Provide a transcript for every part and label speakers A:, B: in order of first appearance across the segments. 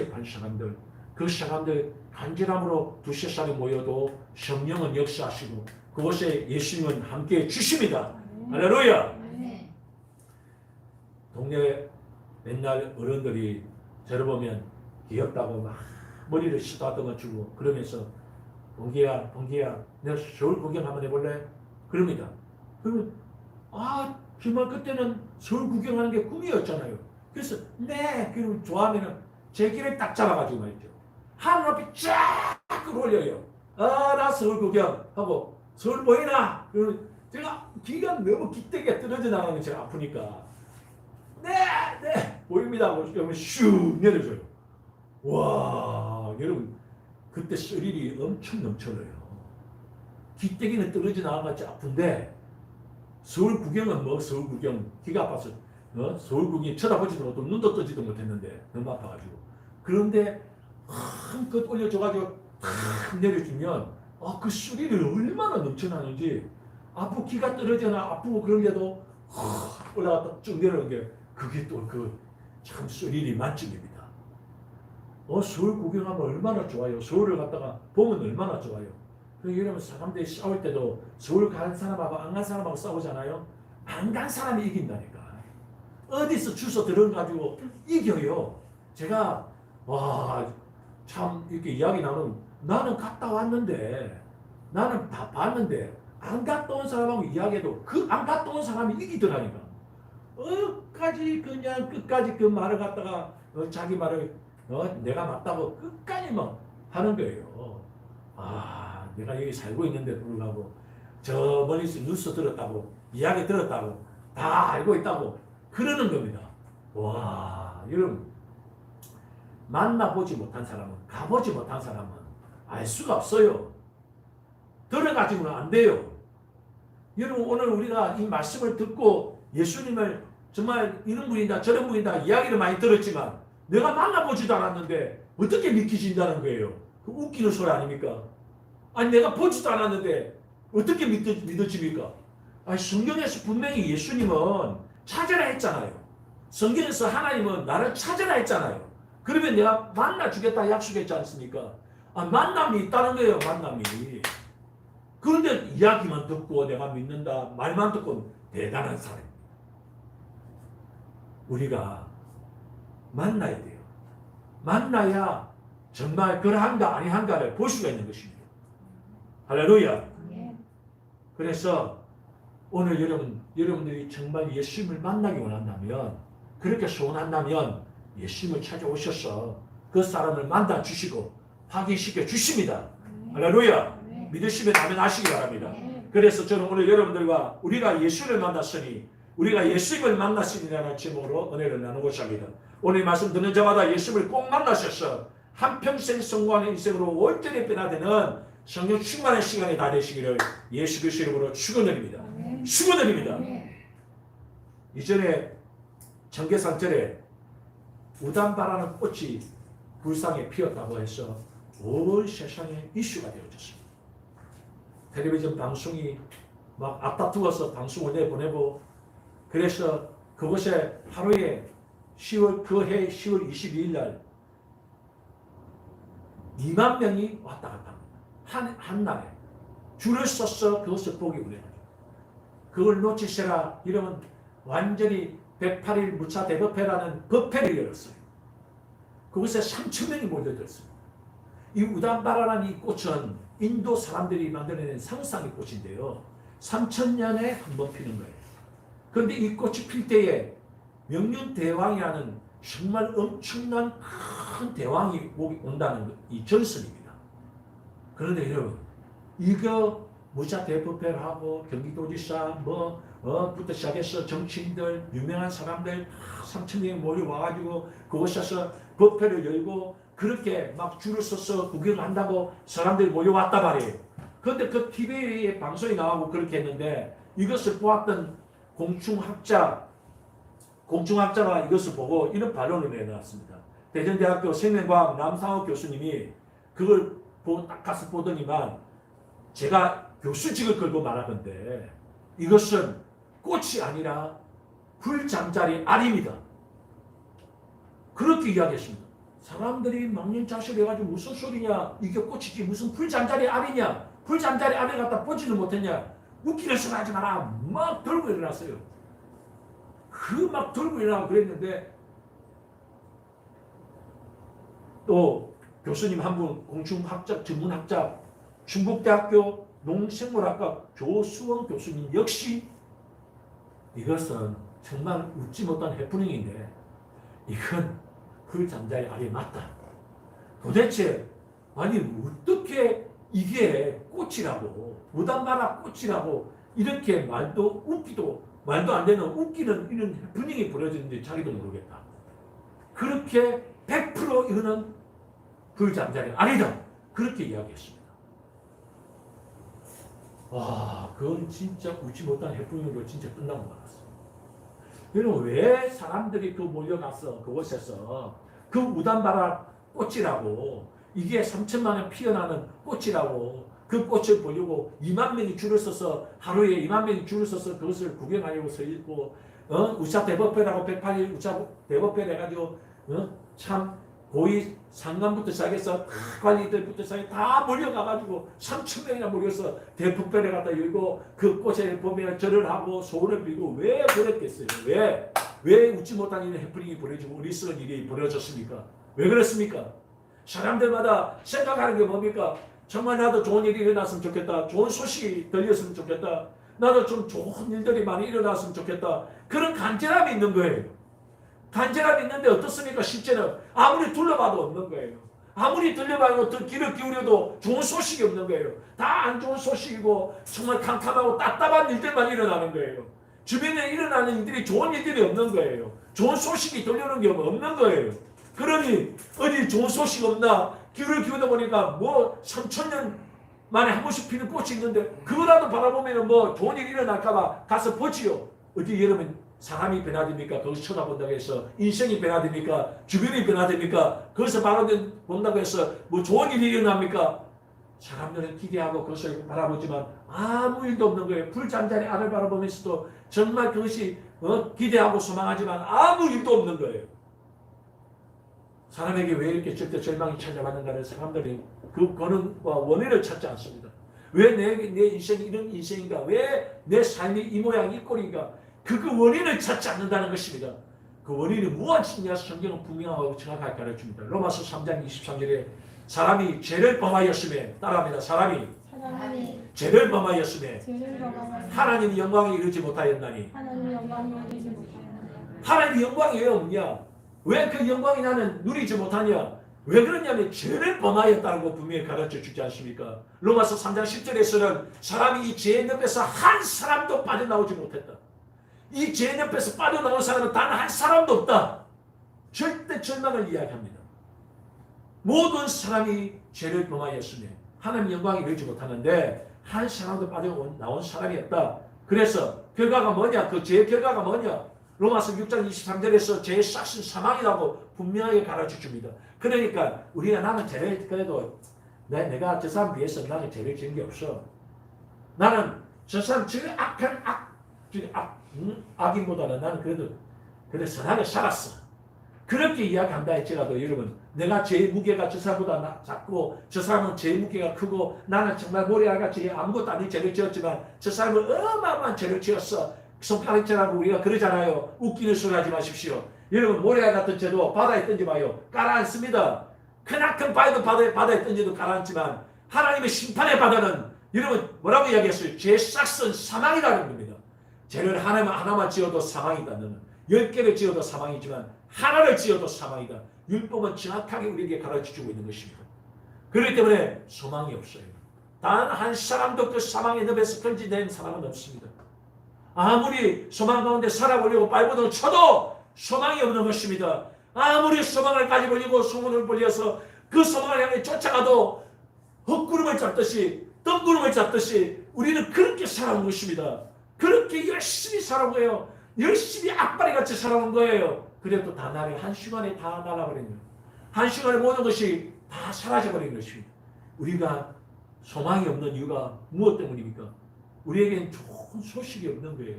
A: 한 사람들, 그 사람들 간절함으로 두세 사람이 모여도 성령은 역사하시고 그곳에 예수님은 함께 주십니다. 할렐루야. 동네 맨날 어른들이 저를 보면 귀엽다고 막 머리를 쓰다듬어 주고 그러면서 동기야 내가 서울 구경 한번 해볼래? 그럽니다. 그러면 정말 그때는 서울 구경하는 게 꿈이었잖아요. 그래서 네 그럼 좋아하면은 제 길을 딱 잡아가지고 말이죠. 하늘 앞에 쫙 끌어올려요. 나 서울 구경하고 서울 보이나? 그러면 제가 귀가 너무 기대게 떨어져 나가는 게 제가 아프니까 네 보입니다 하고 그러면 슉 내려줘요. 와 여러분 그때 스릴이 엄청 넘쳐요. 기대기는 떨어져 나가지 아픈데 서울 구경은 뭐 서울 구경 귀가 아파서 서울 구경이 쳐다보지도 못하고 눈도 뜨지도 못했는데 너무 아파가지고 그런데 한껏 올려줘가지고 탁 내려주면 그 스릴이 얼마나 넘쳐나는지 아프고 귀가 떨어져나 아프고 그런데도 올라갔다 쭉 내려오는 게 그게 또 그 참 스릴이 만점입니다. 서울 구경하면 얼마나 좋아요. 서울을 갔다가 보면 얼마나 좋아요. 여러분 사람들이 싸울 때도 서울 간 사람하고 안 간 사람하고 싸우잖아요. 안 간 사람이 이긴다니까. 어디서 주소 들어가지고 이겨요. 제가 참 이렇게 이야기 나누면 나는 갔다 왔는데 나는 다 봤는데 안 갔다 온 사람하고 이야기해도 그 안 갔다 온 사람이 이기더라니까. 끝까지 그 말을 갖다가 자기 말을 내가 맞다고 끝까지 막 하는 거예요. 내가 여기 살고 있는데 불구하고 저 멀리서 뉴스 들었다고 이야기 들었다고 다 알고 있다고 그러는 겁니다. 와 여러분 만나보지 못한 사람은 가보지 못한 사람은 알 수가 없어요. 들어가지고는 안 돼요. 여러분 오늘 우리가 이 말씀을 듣고 예수님을 정말 이런 분이다 저런 분이다 이야기를 많이 들었지만 내가 만나보지도 않았는데 어떻게 믿기신다는 거예요. 그 웃기는 소리 아닙니까? 내가 보지도 않았는데 어떻게 믿어집니까? 성경에서 분명히 예수님은 찾으라 했잖아요. 성경에서 하나님은 나를 찾으라 했잖아요. 그러면 내가 만나주겠다 약속했지 않습니까? 만남이 있다는 거예요. 만남이. 그런데 이야기만 듣고 내가 믿는다 말만 듣고 대단한 사람. 우리가 만나야 돼요. 만나야 정말 그러한가 아니한가를 볼 수가 있는 것입니다. 할렐루야. 그래서 오늘 여러분들이 정말 예수님을 만나기 원한다면 그렇게 소원한다면 예수님을 찾아오셔서 그 사람을 만나 주시고 확인시켜 주십니다. 할렐루야. 믿으시면 아멘 하시기 바랍니다. 그래서 저는 오늘 여러분들과 우리가 예수를 만났으니 우리가 예수님을 만났으니라는 제목으로 은혜를 나누고자 합니다. 오늘 말씀 듣는 자마다 예수님을 꼭 만나셔서 한평생 성공하는 인생으로 온전히 변화되는 성령 충만한 시간이 다 되시기를 예수 그리스도 이름으로 축원드립니다. 축원드립니다. 이전에 청계산절에 우단바라는 꽃이 불상에 피었다고 해서 온 세상에 이슈가 되어졌습니다. 텔레비전 방송이 막 앞다투어서 방송을 내보내고 그래서 그곳에 하루에 그해 10월 22일 날 2만 명이 왔다 갔다 합니다. 한 날에 줄을 서서 그것을 보기 위해 그걸 놓치시라 이러면 완전히 108일 무차 대법회라는 법회를 열었어요. 그곳에 3,000명이 몰려들었습니다. 이 우단바라라는 이 꽃은 인도 사람들이 만들어낸 상상의 꽃인데요. 3,000년에 한 번 피는 거예요. 그런데 이 꽃이 필 때에 명륜대왕이라는 정말 엄청난 큰 대왕이 온다는 이 전설입니다. 그런데 여러분 이거 무차 대법회를 하고 경기도지사 부터 시작해서 정치인들 유명한 사람들 3,000명이 몰려와가지고 그곳에서 법회를 열고 그렇게 막 줄을 서서 구경한다고 사람들이 몰려왔단 말이에요. 그런데 그 TV에 방송이 나가고 그렇게 했는데 이것을 보았던 공중학자가 이것을 보고 이런 반론을 내놨습니다. 대전대학교 생명과학 남상욱 교수님이 그걸 딱 가서 보더니만 제가 교수직을 걸고 말하던데 이것은 꽃이 아니라 불잠자리 알입니다. 그렇게 이야기했습니다. 사람들이 망년자실 해가지고 무슨 소리냐, 이게 꽃이지 무슨 풀잠자리 알이냐, 풀잠자리 알을 갖다 보지도 못했냐, 웃기는 소리 하지 마라, 막 들고 일어났어요. 그 막 들고 일어나고 그랬는데, 또 교수님 한 분, 공중학자, 전문학자, 중국대학교 농식물학과 조수원 교수님 역시 이것은 정말 웃지 못한 해프닝인데, 이건 풀잠자리 알이 맞다. 도대체 아니 어떻게 이게 꽃이라고, 무단마라 꽃이라고 이렇게 말도 웃기도 말도 안 되는 웃기는 이런 해프닝이 벌어지는지 자기도 모르겠다. 그렇게 100% 이거는 풀잠자리 아니다. 그렇게 이야기했습니다. 와, 그건 진짜 웃지 못한 해프닝으로 진짜 끝난 것 같았어요. 여러분, 왜 사람들이 그 몰려가서 그곳에서 그 무단바라 꽃이라고, 이게 3천만 원 피어나는 꽃이라고, 그 꽃을 보려고 2만 명이 줄을 서서, 하루에 2만 명이 줄을 서서 그것을 구경하려고 서 있고, 우차 대법회라고 108일 우차 대법회를 해가지고, 참 고위 상관부터 시작해서 다 관리들부터 시작해 다 몰려가가지고 3천 명이나 몰려서 대법회를 갖다 열고 그 꽃에 보면 절을 하고 소원을 빌고, 왜 그랬겠어요? 왜 웃지 못한 이런 해프닝이 벌어지고 어리석은 일이 벌어졌습니까? 왜 그렇습니까? 사람들마다 생각하는 게 뭡니까? 정말 나도 좋은 일이 일어났으면 좋겠다. 좋은 소식이 들렸으면 좋겠다. 나도 좀 좋은 일들이 많이 일어났으면 좋겠다. 그런 간절함이 있는 거예요. 간절함이 있는데 어떻습니까? 실제는 아무리 둘러봐도 없는 거예요. 아무리 들려봐도 귀를 기울여도 좋은 소식이 없는 거예요. 다 안 좋은 소식이고 정말 캄캄하고 답답한 일들만 일어나는 거예요. 주변에 일어나는 일들이 좋은 일들이 없는 거예요. 좋은 소식이 들려오는 게 없는 거예요. 그러니 어디 좋은 소식 없나? 귀를 기울여 보니까 뭐 3,000년 만에 한 번씩 피는 꽃이 있는데 그거라도 바라보면 뭐 좋은 일이 일어날까봐 가서 보지요. 어디 여러분 사람이 변화됩니까? 거기서 쳐다본다고 해서 인생이 변화됩니까? 주변이 변화됩니까? 거기서 바라본다고 해서 뭐 좋은 일이 일어납니까? 사람들은 기대하고 그것을 바라보지만 아무 일도 없는 거예요. 풀잠자리 알을 바라보면서도 정말 그것이 기대하고 소망하지만 아무 일도 없는 거예요. 사람에게 왜 이렇게 절대 절망이 찾아왔는가를 사람들이 그 근원과 원인을 찾지 않습니다. 왜 내 인생이 이런 인생인가? 왜 내 삶이 이 모양 이 꼴인가? 그 원인을 찾지 않는다는 것입니다. 그 원인이 무엇이냐? 성경은 분명하고 정확하게 가르쳐줍니다. 로마서 3장 23절에 사람이 죄를 범하였음에, 따라합니다. 사람이 죄를 범하였음에 하나님의 영광에 이르지 못하였나니. 하나님의 영광이 왜 없냐? 왜 그 영광이 나는 누리지 못하냐? 왜 그러냐면 죄를 범하였다는 거 분명히 가르쳐 주지 않습니까? 로마서 3장 10절에서는 사람이 이 죄의 늪에서 한 사람도 빠져나오지 못했다. 이 죄의 늪에서 빠져나온 사람은 단 한 사람도 없다. 절대 절망을 이야기합니다. 모든 사람이 죄를 범하였으며 하나님 영광이 이르지 못하는데 한 사람도 빠져나온 사람이 없다. 그래서 결과가 뭐냐? 그 죄의 결과가 뭐냐? 로마서 6장 23절에서 죄의 싹은 사망이라고 분명하게 가르쳐 줍니다. 그러니까 우리가 나는 죄를 그래도 내가 저 사람 비해서 나는 죄를 지은 게 없어. 나는 저 사람 제일 악한 악인보다는 나는 그래도 선하게 살았어. 그렇게 이야기한다 할지라도 여러분, 내가 죄의 무게가 저 사람보다 작고 저 사람은 죄의 무게가 크고 나는 정말 모래알같이 아무것도 아닌 죄를 지었지만 저 사람은 어마어마한 죄를 지었어. 손가락질하고 우리가 그러잖아요. 웃기는 소리 하지 마십시오. 여러분, 모래알 같은 죄도 바다에 던지 마요. 가라앉습니다. 크나큰 바다에 던지도 가라앉지만 하나님의 심판의 바다는 여러분 뭐라고 이야기했어요? 죄의 싹은 사망이라는 겁니다. 죄를 하나만 지어도 사망이다. 너는 10개를 지어도 사망이지만 하나를 지어도 사망이다. 율법은 정확하게 우리에게 가르쳐주고 있는 것입니다. 그렇기 때문에 소망이 없어요. 단 한 사람도 그 사망의 늪에서 건지된 사람은 없습니다. 아무리 소망 가운데 살아보려고 발버둥을 쳐도 소망이 없는 것입니다. 아무리 소망을 가지보려고 소문을 벌려서 그 소망을 향해 쫓아가도 헛구름을 잡듯이 뜬구름을 잡듯이 우리는 그렇게 살아온 것입니다. 그렇게 열심히 살아온 거예요. 열심히 앞발이같이 살아온 거예요. 그래도 다 날이 한순간에 다 날아버린 거예요. 한순간에 모든 것이 다 사라져버린 것입니다. 우리가 소망이 없는 이유가 무엇 때문입니까? 우리에게는 좋은 소식이 없는 거예요.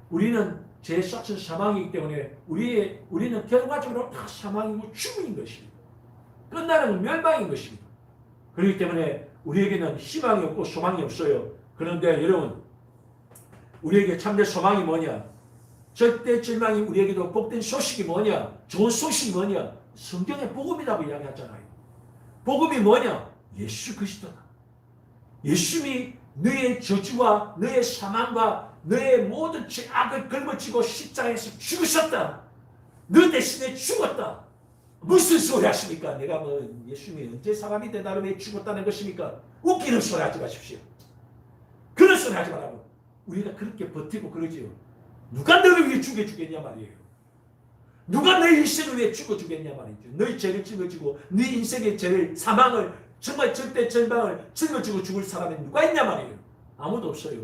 A: 우리는 죄 싹은 사망이기 때문에 우리는 결과적으로 다 사망이고 죽음인 것입니다. 끝나는 건 멸망인 것입니다. 그렇기 때문에 우리에게는 희망이 없고 소망이 없어요. 그런데 여러분, 우리에게 참된 소망이 뭐냐? 절대 절망이 우리에게도 복된 소식이 뭐냐? 좋은 소식이 뭐냐? 성경의 복음이라고 이야기하잖아요. 복음이 뭐냐? 예수 그리스도다. 예수님이 너의 저주와 너의 사망과 너의 모든 죄악을 걸머지고 십자가에서 죽으셨다. 너 대신에 죽었다. 무슨 소리 하십니까? 내가 뭐 예수님이 언제 사람이 되다를 왜 죽었다는 것입니까? 웃기는 소리 하지 마십시오. 그런 소리 하지 말라고. 우리가 그렇게 버티고 그러지요. 누가 너를 위해 죽여주겠냐 말이에요. 누가 너의 인생을 위해 죽어주겠냐 말이죠. 너의 죄를 짊어지고 네 인생의 죄를 사망을 정말 절대 절망을 짊어지고 죽을 사람이 누가 있냐 말이에요. 아무도 없어요.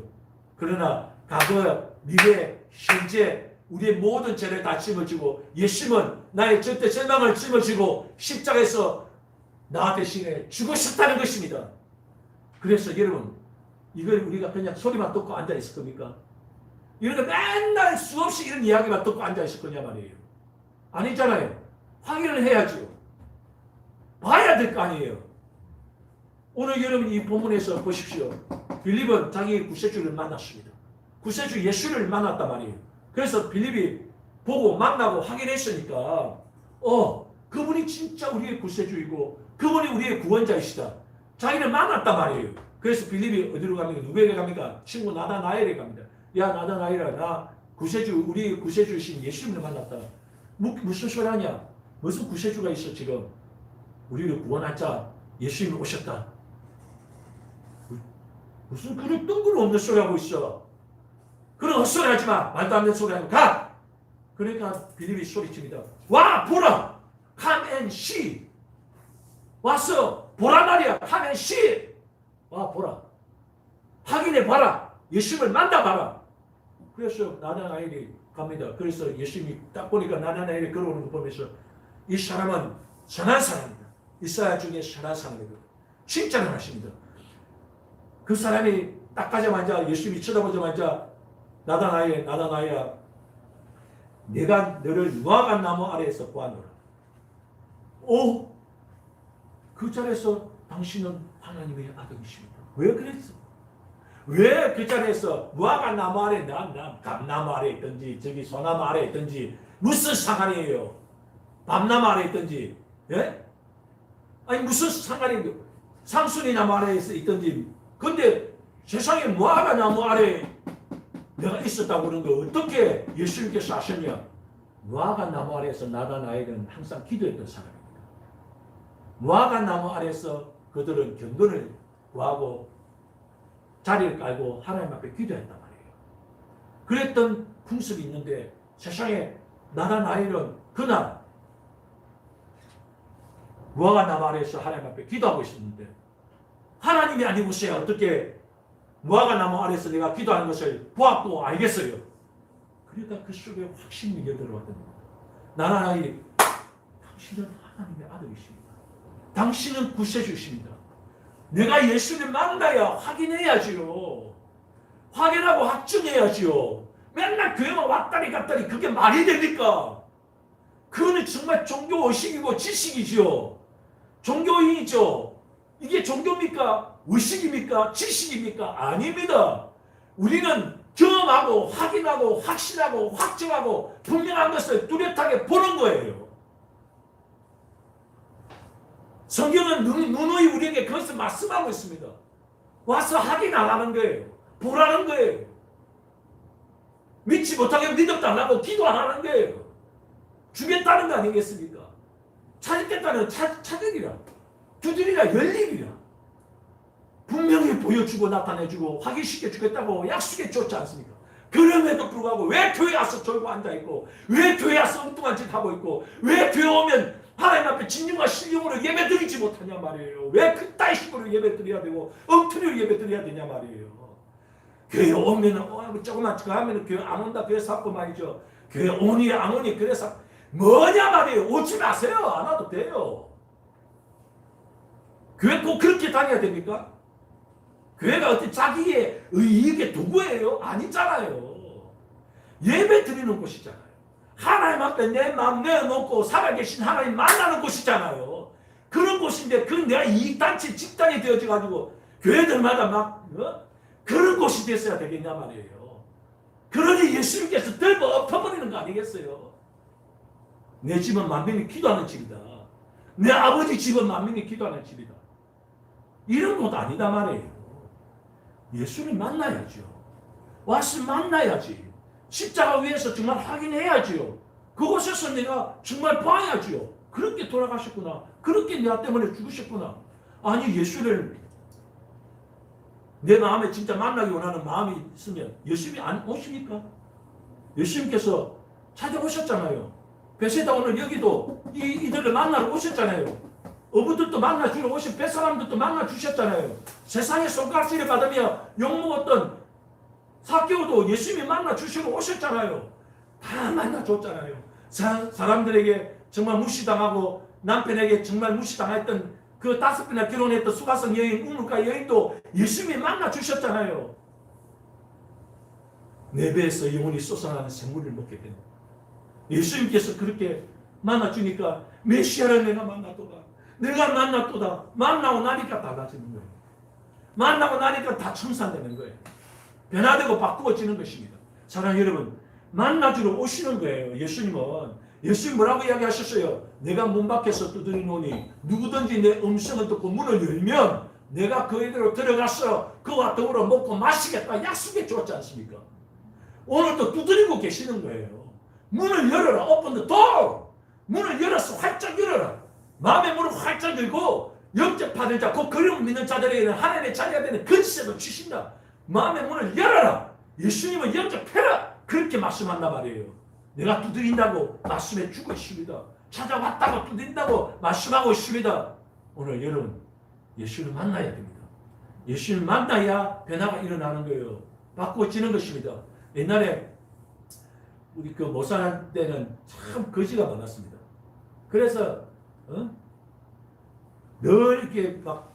A: 그러나 과거, 미래, 현재 우리의 모든 죄를 다 짊어지고 예수님은 나의 절대 절망을 짊어지고 십자가에서 나 대신에 죽으셨다는 것입니다. 그래서 여러분, 이걸 우리가 그냥 소리만 듣고 앉아있을 겁니까? 이런 거 맨날 수없이 이런 이야기만 듣고 앉아있을 거냐 말이에요. 아니잖아요. 확인을 해야죠. 봐야 될 거 아니에요. 오늘 여러분 이 본문에서 보십시오. 빌립은 자기 구세주를 만났습니다. 구세주 예수를 만났단 말이에요. 그래서 빌립이 보고 만나고 확인했으니까 그분이 진짜 우리의 구세주이고 그분이 우리의 구원자이시다. 자기를 만났단 말이에요. 그래서 빌립이 어디로 갑니까? 누구에게 갑니까? 친구 나다나엘에 갑니다. 야 나다나엘아, 나 구세주, 우리 구세주이신 예수님을 만났다. 무슨 소리 하냐? 무슨 구세주가 있어 지금? 우리를 구원할 자 예수님이 오셨다. 무슨 그런 뜬금없는 소리 하고 있어. 그런 헛소리 하지 마. 말도 안 되는 소리 하고 가. 그러니까 빌립이 소리칩니다. 와 보라. Come and see. 와서 보라 말이야. Come and see. 와 보라. 확인해 봐라. 예수님을 만나봐라. 그래서 나다나엘이 갑니다. 그래서 예수님이 딱 보니까 나다나엘이 걸어오는 거 보면서 이 사람은 선한 사람이다. 이스라엘 중에 선한 사람이다. 칭찬을 하십니다. 그 사람이 딱 가자마자 예수님이 쳐다보자마자 나다나엘아, 내가 너를 무화과 나무 아래에서 보았노라. 그 자리에서 당신은 하나님의 아들이십니다. 왜 그랬어? 왜 그 자리에서 무화과 나무 아래, 감나무 아래 있든지 저기 소나무 아래 있든지 무슨 상관이에요? 밤나무 아래 있든지, 예? 아니 무슨 상관이 상순이 나무 아래에 있든지. 근데 세상에 무화과 나무 아래 내가 있었다고 그런 거 어떻게 예수님께서 아셨냐? 무화과 나무 아래에서 나다나엘은 항상 기도했던 사람입니다. 무화과 나무 아래에서 그들은 경건을 구하고 자리를 깔고 하나님 앞에 기도했단 말이에요. 그랬던 풍습이 있는데 세상에 나다나엘은 그날 무화과 나무 아래에서 하나님 앞에 기도하고 있었는데 하나님이 아니고서야 어떻게 무화과 나무 아래에서 내가 기도하는 것을 보았고 알겠어요. 그러니까 그 속에 확신이 들어왔던 겁니다. 나다나엘이 당신은 하나님의 아들이십니다. 당신은 구세주십니다. 내가 예수를 만나야 확인해야지요. 확인하고 확증해야지요. 맨날 교회만 왔다리 갔다리 그게 말이 됩니까? 그거는 정말 종교의식이고 지식이지요. 종교인이죠. 이게 종교입니까? 의식입니까? 지식입니까? 아닙니다. 우리는 경험하고 확인하고 확신하고 확증하고 분명한 것을 뚜렷하게 보는 거예요. 성경은 누누이 우리에게 그것을 말씀하고 있습니다. 와서 확인 안 하는 거예요. 보라는 거예요. 믿지 못하게 믿어달라고 기도 안 하는 거예요. 주겠다는 거 아니겠습니까? 찾겠다는 찾으리라. 두드리라 열리리라. 분명히 보여주고 나타내주고 확인시켜 주겠다고 약속해 줬지 않습니까? 그럼에도 불구하고 왜 교회 와서 졸고 앉아있고 왜 교회 와서 엉뚱한 짓 하고 있고 왜 교회 오면 하나님 앞에 진정과 신령으로 예배 드리지 못하냐 말이에요. 왜 그따위 식으로 예배 드려야 되고 엉터리로 예배 드려야 되냐 말이에요. 교회 오면은 조금만 하면은 교회 안 온다 그래서 하고 말이죠. 교회 오니 안 오니 그래서 뭐냐 말이에요. 오지 마세요. 안 와도 돼요. 교회 꼭 그렇게 다녀야 됩니까? 교회가 어떤 자기의 이익의 도구예요? 아니잖아요. 예배 드리는 곳이잖아요. 하나님 앞에 내 마음 내어놓고 살아계신 하나님 만나는 곳이잖아요. 그런 곳인데 그 내가 이익단체 집단이 되어져 가지고 교회들마다 막 그런 곳이 됐어야 되겠냐 말이에요. 그러니 예수님께서 덜어 엎어버리는 거 아니겠어요? 내 집은 만민이 기도하는 집이다. 내 아버지 집은 만민이 기도하는 집이다. 이런 곳 아니다 말이에요. 예수님 만나야죠. 와서 만나야지. 십자가 위에서 정말 확인해야지요. 그곳에서 내가 정말 봐야지요. 그렇게 돌아가셨구나. 그렇게 내 때문에 죽으셨구나. 아니 예수를 내 마음에 진짜 만나기 원하는 마음이 있으면 예수님이 안 오십니까? 예수님께서 찾아오셨잖아요. 베세다 오늘 여기도 이들을 만나러 오셨잖아요. 어부들도 만나주러 오신 뱃사람들도 만나주셨잖아요. 세상에 손가락질을 받으며 욕먹었던 사개오도 예수님이 만나주시러 오셨잖아요. 다 만나줬잖아요. 사람들에게 정말 무시당하고 남편에게 정말 무시당했던 그 5번이나 결혼했던 수가성 여인, 우물가 여인도 예수님이 만나주셨잖아요. 내 배에서 영혼이 솟아나는 생물을 먹게 됩니다. 예수님께서 그렇게 만나주니까 메시아를 내가 만났도다. 내가 만났도다. 만나고 나니까 달라지는 거예요. 만나고 나니까 다 청산되는 거예요. 변화되고 바꾸어지는 것입니다. 사랑하는 여러분, 만나주러 오시는 거예요. 예수님 뭐라고 이야기하셨어요? 내가 문 밖에서 두드리노니 누구든지 내 음성을 듣고 문을 열면 내가 그에게로 들어가서 그와 더불어 먹고 마시겠다 약속해 주었지 않습니까? 오늘도 두드리고 계시는 거예요. 문을 열어라. Open the door. 문을 열어서 활짝 열어라. 마음의 문을 활짝 열고 영접받은 자, 그 그림 믿는 자들에게는 하나님의 자녀가 되는 근세도 주신다. 마음의 문을 열어라. 예수님을 영접해라. 그렇게 말씀한단 말이에요. 내가 두드린다고 말씀해 주고 있습니다. 찾아왔다고 두드린다고 말씀하고 있습니다. 오늘 여러분 예수를 만나야 됩니다. 예수를 만나야 변화가 일어나는 거예요. 바꾸어지는 것입니다. 옛날에 우리 그 모산 때는 참 거지가 많았습니다. 그래서 늘 이렇게 막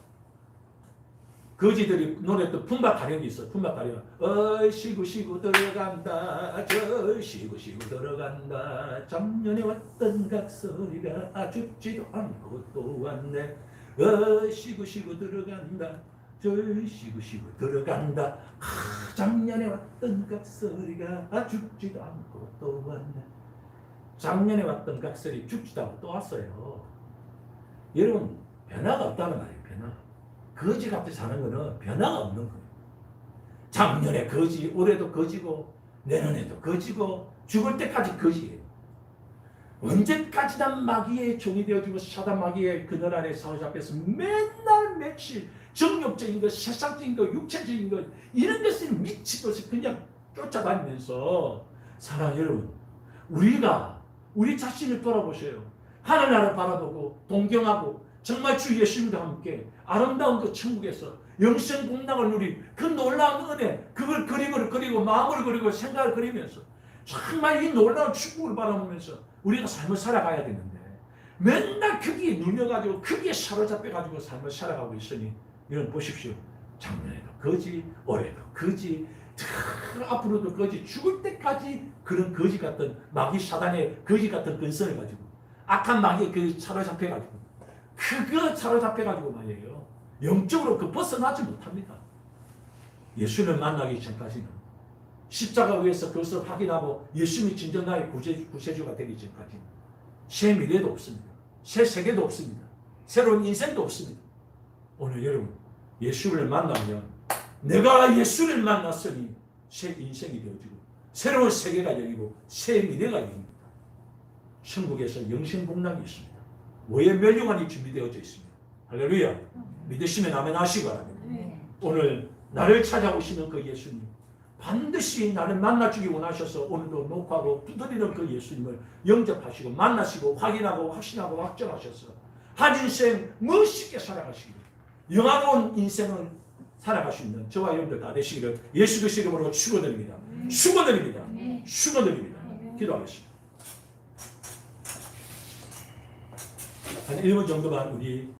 A: 거지들이 노래했던 품바 타령이 있어. 품바 타령. 쉬고 쉬고 들어간다. 쉬고 쉬고 들어간다. 작년에 왔던 각설이가 죽지도 않고 또 왔네. 쉬고 쉬고 들어간다. 쉬고 쉬고 들어간다. 작년에 왔던 각설이가 죽지도 않고 또 왔네. 작년에 왔던 각설이 죽지도 않고 또 왔어요. 여러분 변화가 없다는 말이에요. 변화. 거지 같이 사는 거는 변화가 없는 거예요. 작년에 거지, 올해도 거지고 내년에도 거지고 죽을 때까지 거지예요. 언제까지나 마귀의 종이 되어지고 사단 마귀의 그늘 아래 사로잡혀서 맨날 며칠 정욕적인 것, 세상적인 것, 육체적인 것 이런 것을 미친 것을 그냥 쫓아다니면서 사랑하는 여러분, 우리 자신을 돌아보세요. 하늘나라를 바라보고 동경하고 정말 주 예수님과 함께 아름다운 그 천국에서 영생 공락을 누린 그 놀라운 은혜, 그걸 그림을 그리고 마음을 그리고 생각을 그리면서 정말 이 놀라운 축복을 바라보면서 우리가 삶을 살아가야 되는데 맨날 거기에 눌려가지고 거기에 사로잡혀가지고 삶을 살아가고 있으니 이런 보십시오. 작년에도 거지, 올해도 거지, 앞으로도 거지, 죽을 때까지 그런 거지 같은 마귀 사단의 거지 같은 근성을 가지고 악한 마귀의 그 사로잡혀가지고 그거 사로잡혀가지고 말이에요. 영적으로 그 벗어나지 못합니다. 예수를 만나기 전까지는 십자가 위에서 그것을 확인하고 예수님이 진정 나의 구세주가 되기 전까지는 새 미래도 없습니다. 새 세계도 없습니다. 새로운 인생도 없습니다. 오늘 여러분 예수를 만나면 내가 예수를 만났으니 새 인생이 되어지고 새로운 세계가 열리고 새 미래가 열립니다. 천국에서 영생복락이 있습니다. 뭐의 멸류관이 준비되어져 있습니다. 할렐루야. 믿으시면 아멘 하시기 바랍니다. 오늘 나를 찾아오시는 그 예수님, 반드시 나를 만나주기 원하셔서 오늘도 녹화하고 두드리는 그 예수님을 영접하시고 만나시고 확인하고 확신하고 확정하셔서 한 인생 멋있게 살아가시기를, 영화로운 인생을 살아갈 수 있는 저와 여러분들 다 되시기를 예수 그리스도 이름으로 축원드립니다. 축원드립니다. 축원드립니다. 기도하겠습니다. 한 1분 정도만 우리